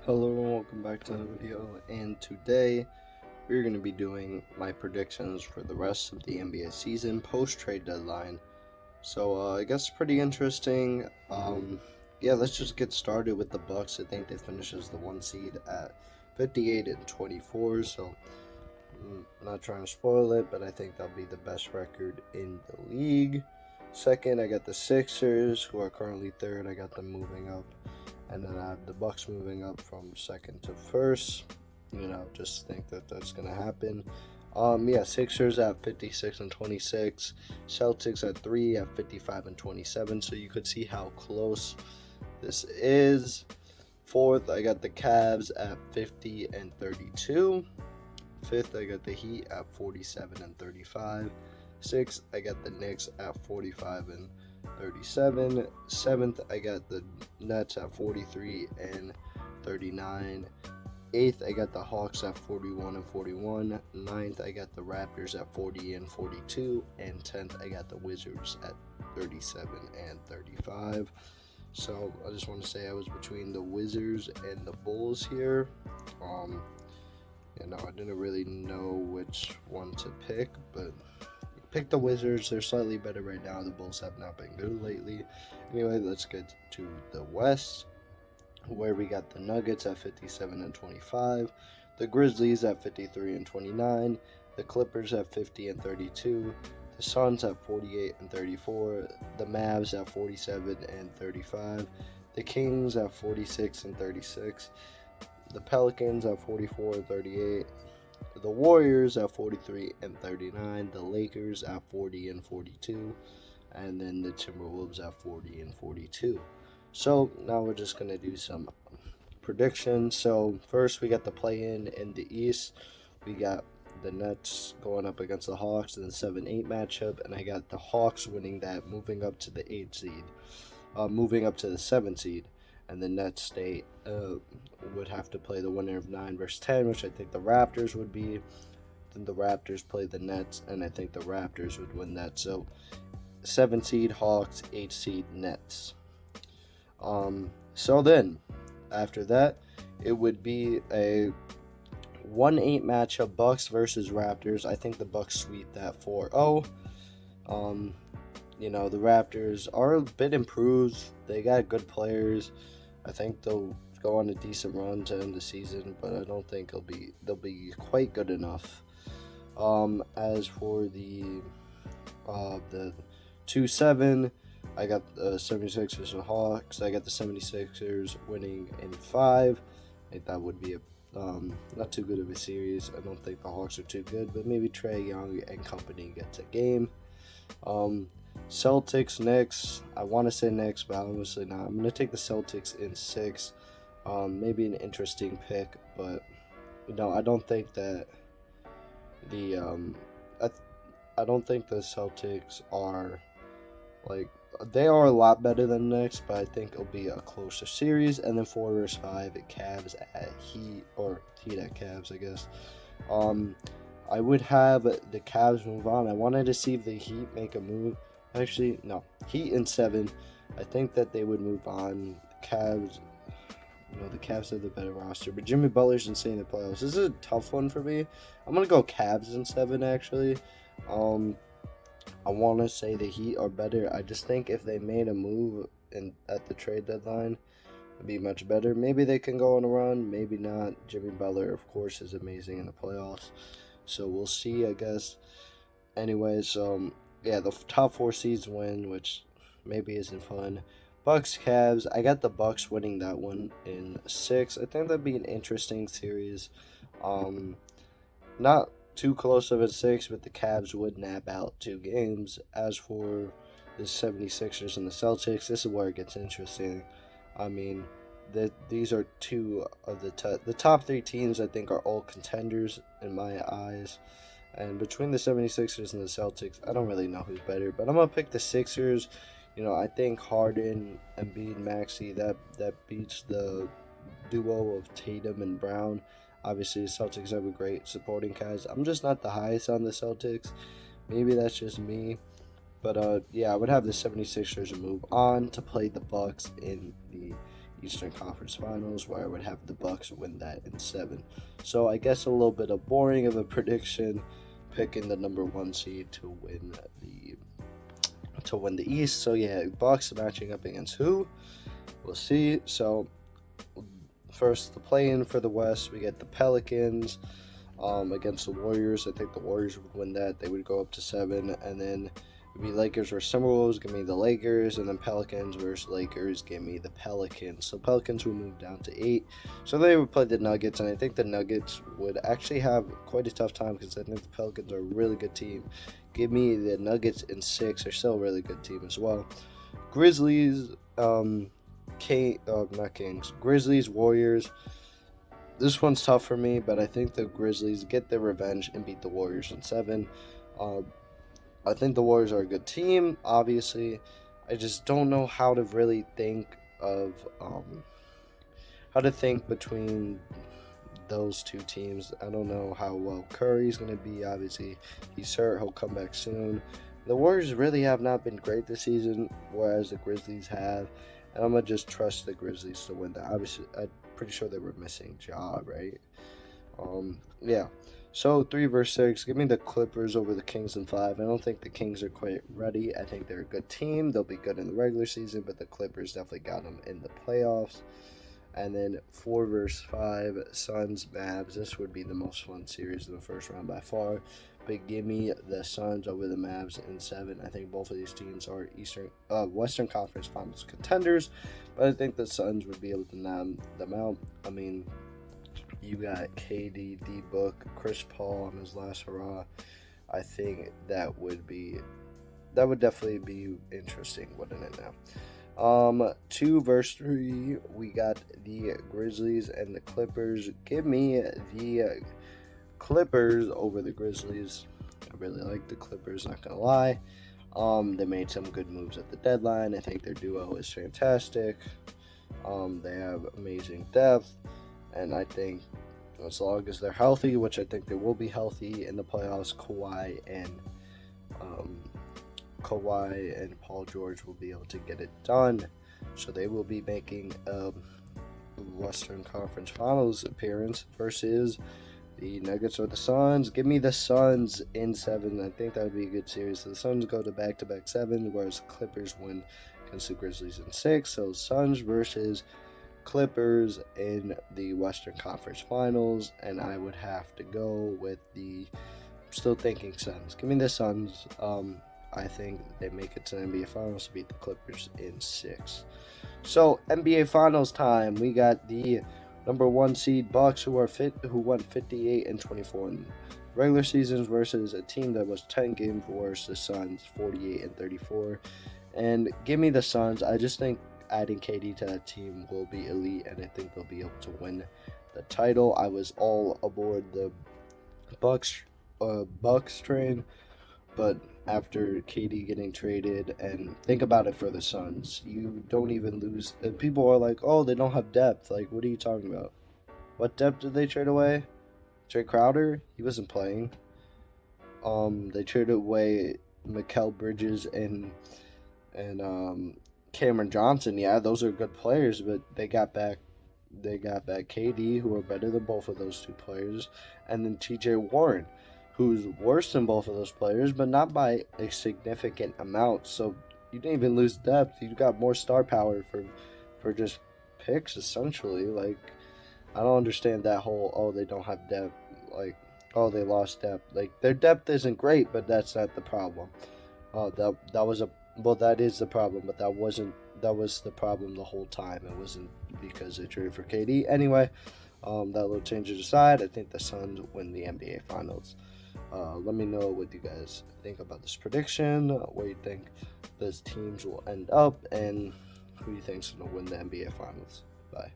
Hello and welcome back to the video, and today we're going to be doing my predictions for the rest of the NBA season post trade deadline. So I guess pretty interesting. Yeah, let's just get started with the Bucks. I think they finish as the 1 seed at 58 and 24, so I'm not trying to spoil it, but I think that'll be the best record in the league. Second, I got the Sixers, who are currently third. I got them moving up, and then I have the Bucks moving up from second to first. Just think that that's gonna happen. Yeah, Sixers at 56 and 26, Celtics at 3 at 55 and 27. So you could see how close this is. Fourth, I got the Cavs at 50 and 32. Fifth, I got the Heat at 47 and 35. Sixth, I got the Knicks at 45 and 37. Seventh, I got the Nets at 43 and 39. Eighth, I got the Hawks at 41 and 41. Ninth, I got the Raptors at 40 and 42. And 10th, I got the Wizards at 37 and 35. So I just want to say I was between the Wizards and the Bulls here. I didn't really know which one to pick, but pick the Wizards. They're slightly better right now. The Bulls have not been good lately. Anyway, let's get to the West, where we got the Nuggets at 57 and 25, the Grizzlies at 53 and 29, the Clippers at 50 and 32, the Suns at 48 and 34, the Mavs at 47 and 35, the Kings at 46 and 36, the Pelicans at 44 and 38, the Warriors at 43 and 39, the Lakers at 40 and 42, and then the Timberwolves at 40 and 42. So now we're just going to do some predictions. So first we got the play-in in the East. We got the Nets going up against the Hawks in the 7-8 matchup, and I got the Hawks winning that, moving up to the 8 seed, moving up to the 7 seed. And the Nets would have to play the winner of 9 versus 10, which I think the Raptors would be. Then the Raptors play the Nets, and I think the Raptors would win that. So 7 seed Hawks, 8 seed Nets. So then, after that, it would be a 1-8 matchup, Bucks versus Raptors. I think the Bucks sweep that 4-0. The Raptors are a bit improved. They got good players. I think they'll go on a decent run to end the season, but I don't think they'll be quite good enough. As for the 2-7, I got the 76ers and Hawks. I got the 76ers winning in 5. I think that would be not too good of a series. I don't think the Hawks are too good, but maybe Trae Young and company gets a game. Celtics, Knicks. I want to say Knicks, but obviously not. I'm going to take the Celtics in 6. Maybe an interesting pick, but I don't think that I don't think the Celtics are they are a lot better than the Knicks, but I think it'll be a closer series. And then 4 versus 5 at Cavs at Heat, or Heat at Cavs, I guess. I would have the Cavs move on. I wanted to see if the Heat make a move. Actually, no. Heat in 7. I think that they would move on. The Cavs have the better roster, but Jimmy Butler's insane in the playoffs. This is a tough one for me. I'm gonna go Cavs in 7, actually. I want to say the Heat are better. I just think if they made a move at the trade deadline, it'd be much better. Maybe they can go on a run, maybe not. Jimmy Butler, of course, is amazing in the playoffs, so we'll see, I guess. Anyways, yeah, the top 4 seeds win, which maybe isn't fun. Bucks, Cavs. I got the Bucks winning that one in 6. I think that'd be an interesting series. Not too close of a 6, but the Cavs would nab out 2 games. As for the 76ers and the Celtics, this is where it gets interesting. I mean, these are 2 of the top 3 teams. I think are all contenders in my eyes. And between the 76ers and the Celtics, I don't really know who's better, but I'm going to pick the Sixers. I think Harden, Embiid, Maxey, that beats the duo of Tatum and Brown. Obviously, the Celtics have a great supporting cast. I'm just not the highest on the Celtics. Maybe that's just me. But yeah, I would have the 76ers move on to play the Bucks in the Eastern Conference Finals, where I would have the Bucks win that in 7. So I guess a little bit of boring of a prediction, picking the number 1 seed to win the East. So yeah, Bucks matching up against who? We'll see. So first, the play-in for the West, we get the Pelicans against the Warriors. I think the Warriors would win that. They would go up to 7, and then it'd be Lakers versus Timberwolves. Give me the Lakers, and then Pelicans versus Lakers. Give me the Pelicans. So Pelicans will move down to 8. So they would play the Nuggets, and I think the Nuggets would actually have quite a tough time because I think the Pelicans are a really good team. Give me the Nuggets in 6. They're still a really good team as well. Grizzlies, not Kings. Grizzlies, Warriors. This one's tough for me, but I think the Grizzlies get their revenge and beat the Warriors in 7. I think the Warriors are a good team, obviously. I just don't know how to really think of between those two teams. I don't know how well Curry's going to be. Obviously, he's hurt. He'll come back soon. The Warriors really have not been great this season, whereas the Grizzlies have. And I'm going to just trust the Grizzlies to win that. Obviously, I'm pretty sure they were missing Ja, right? Yeah. So 3 versus 6. Give me the Clippers over the Kings in 5. I don't think the Kings are quite ready. I think they're a good team. They'll be good in the regular season, but the Clippers definitely got them in the playoffs. And then 4 versus 5. Suns, Mavs. This would be the most fun series in the first round by far. But give me the Suns over the Mavs in 7. I think both of these teams are Western Conference Finals contenders, but I think the Suns would be able to knock them out. I mean, you got KD, D-Book, Chris Paul on his last hurrah. I think that would definitely be interesting, wouldn't it now? 2 versus 3, we got the Grizzlies and the Clippers. Give me the Clippers over the Grizzlies. I really like the Clippers, not gonna lie. They made some good moves at the deadline. I think their duo is fantastic. They have amazing depth, and I think as long as they're healthy, which I think they will be healthy in the playoffs, Kawhi and Paul George will be able to get it done. So they will be making a Western Conference Finals appearance versus the Nuggets or the Suns. Give me the Suns in 7. I think that would be a good series. So the Suns go to back-to-back 7, whereas the Clippers win against the Grizzlies in 6. So Suns versus Clippers in the Western Conference Finals, and I would have to go with still thinking Suns. Give me the Suns. I think they make it to the NBA Finals to beat the Clippers in 6. So NBA Finals time. We got the number 1 seed Bucks who won 58-24 in regular seasons versus a team that was 10 games worse, the Suns, 48-34. And give me the Suns. I just think adding KD to that team will be elite, and I think they'll be able to win the title. I was all aboard the Bucks train, but after KD getting traded, and think about it for the Suns, you don't even lose. People are like, oh, they don't have depth. Like, what are you talking about? What depth did they trade away? Jay Crowder? He wasn't playing. They traded away Mikal Bridges and Cameron Johnson. Yeah, those are good players, but they got back KD, who are better than both of those two players, and then TJ Warren, who's worse than both of those players, but not by a significant amount. So you didn't even lose depth. You got more star power for just picks, essentially. Like, I don't understand that whole, oh, they don't have depth. Like, oh, they lost depth. Like, their depth isn't great, but that's not the problem. That is the problem, but that was the problem the whole time. It wasn't because they traded for KD. Anyway, that little change aside, I think the Suns win the NBA Finals. Let me know what you guys think about this prediction, where you think those teams will end up, and who you think's going to win the NBA Finals. Bye.